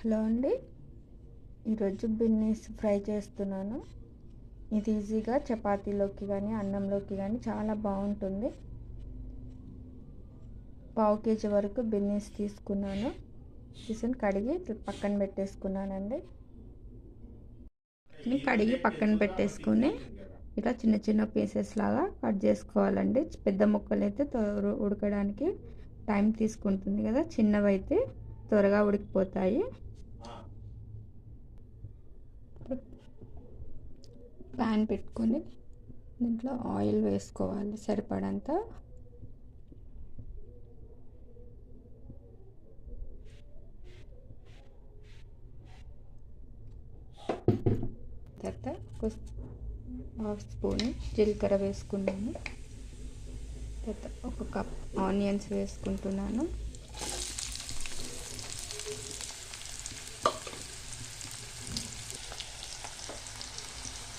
Hello అండి. ఈరోజు బిన్నీస్ fry చేస్తున్నాను. ఇది ఈజీగా చపాతీలోకి కానీ అన్నంలోకి కానీ చాలా బాగుంటుంది. పావు కేజీ వరకు బిన్నీస్ తీసుకున్నాను. కడిగి పక్కన పెట్టేసుకున్నానండి. కడిగి పక్కన పెట్టేసుకుని ఇలా చిన్న చిన్న పీసెస్ లాగా కట్ చేసుకోవాలండి. పెద్ద ముక్కలు అయితే ఉడకడానికి టైం తీసుకుంటుంది కదా, చిన్నవైతే త్వరగా ఉడికిపోతాయి. ప్యాన్ పెట్టుకొని దీంట్లో ఆయిల్ వేసుకోవాలి సరిపడంత. తర్వాత హాఫ్ స్పూన్ జీలకర్ర వేసుకున్నాను. తర్వాత ఒక కప్ ఆనియన్స్ వేసుకుంటున్నాను.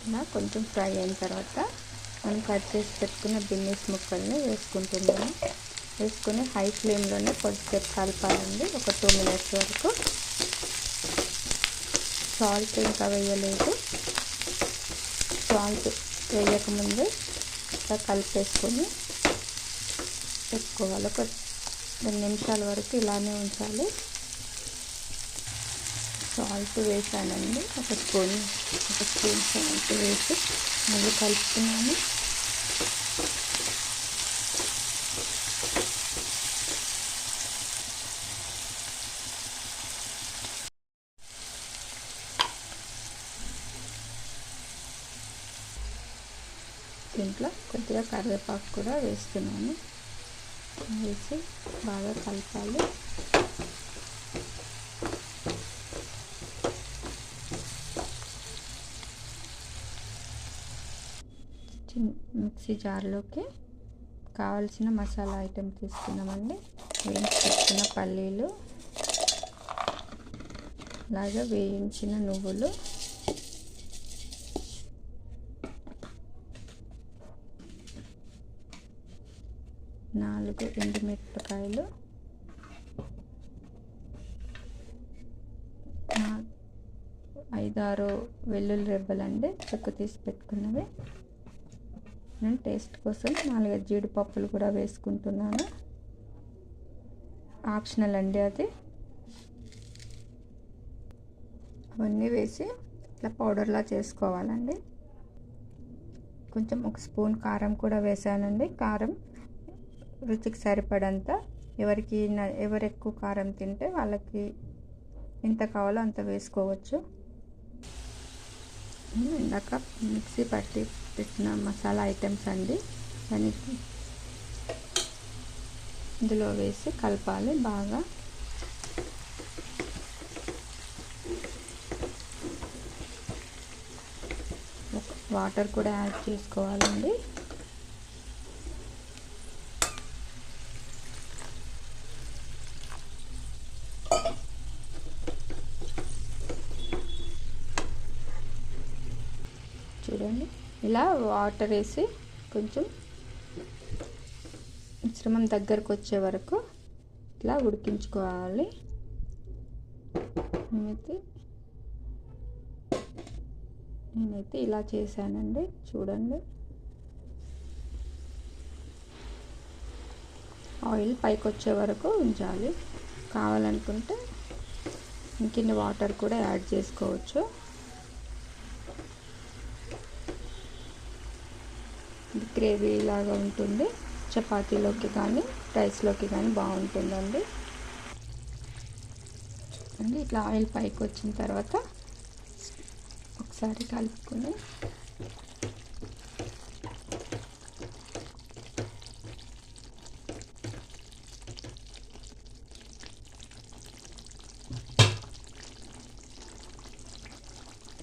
ఇలా కొంచెం ఫ్రై అయిన తర్వాత మనం కట్ చేసి పెట్టుకున్న బిన్నీస్ ముక్కల్ని వేసుకుంటున్నాను. వేసుకొని హై ఫ్లేమ్లోనే కొద్దిసేపు కలపాలండి, ఒక 2 మినిట్స్ వరకు. సాల్ట్ ఇంకా వేయలేదు. సాల్ట్ వేయకముందే ఇలా కలిపేసుకొని పెట్టుకోవాలి. ఒక 2 నిమిషాల వరకు ఇలానే ఉంచాలి. సాల్ట్ వేసానండి, ఒక స్పూన్ సాల్ట్ వేసి మళ్ళీ కలుపుతున్నాను. దీంట్లో కొద్దిగా కరివేపాకు కూడా వేస్తున్నాను. వేసి బాగా కలపాలి. మిక్సీ జార్లోకి కావాల్సిన మసాలా ఐటెం తీసుకున్నామండి. వేయించి పెట్టుకున్న పల్లీలు, అలాగే వేయించిన నువ్వులు, నాలుగు ఎండుమిరపకాయలు, 5-6 వెల్లుల్లి రెబ్బలండి చెక్కు తీసి పెట్టుకున్నవి. నేను టేస్ట్ కోసం 4 జీడిపప్పులు కూడా వేసుకుంటున్నాను. ఆప్షనల్ అండి అది. అవన్నీ వేసి ఇట్లా పౌడర్లా చేసుకోవాలండి. కొంచెం ఒక స్పూన్ కారం కూడా వేసానండి. కారం రుచికి సరిపడంత. ఎవరు ఎక్కువ కారం తింటే వాళ్ళకి ఎంత కావాలో అంత వేసుకోవచ్చు. ఇందాక మిక్సీ పట్టి పెట్టిన మసాలా ఐటమ్స్ అండి, దానికి ఇందులో వేసి కలపాలి బాగా. వాటర్ కూడా యాడ్ చేసుకోవాలండి. చూడండి, ఇలా వాటర్ వేసి కొంచెం మిశ్రమం దగ్గరకు వచ్చే వరకు ఇట్లా ఉడికించుకోవాలి. నేనైతే ఇలా చేశానండి. చూడండి, ఆయిల్ పైకి వచ్చే వరకు ఉంచాలి. కావాలనుకుంటే ఇంకిన్ని వాటర్ కూడా యాడ్ చేసుకోవచ్చు. ఇది గ్రేవీ లాగా ఉంటుంది. చపాతీలోకి కానీ రైస్లోకి కానీ బాగుంటుందండి. అండి ఇట్లా ఆయిల్ పైకి వచ్చిన తర్వాత ఒకసారి కలుపుకొని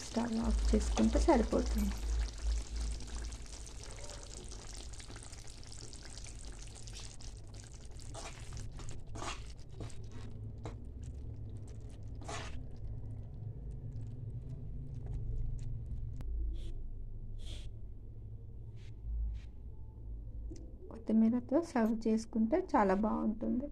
స్టవ్ ఆఫ్ చేసుకుంటే సరిపోతుంది. కొత్తిమీరతో సర్వ్ చేసుకుంటే చాలా బాగుంటుంది.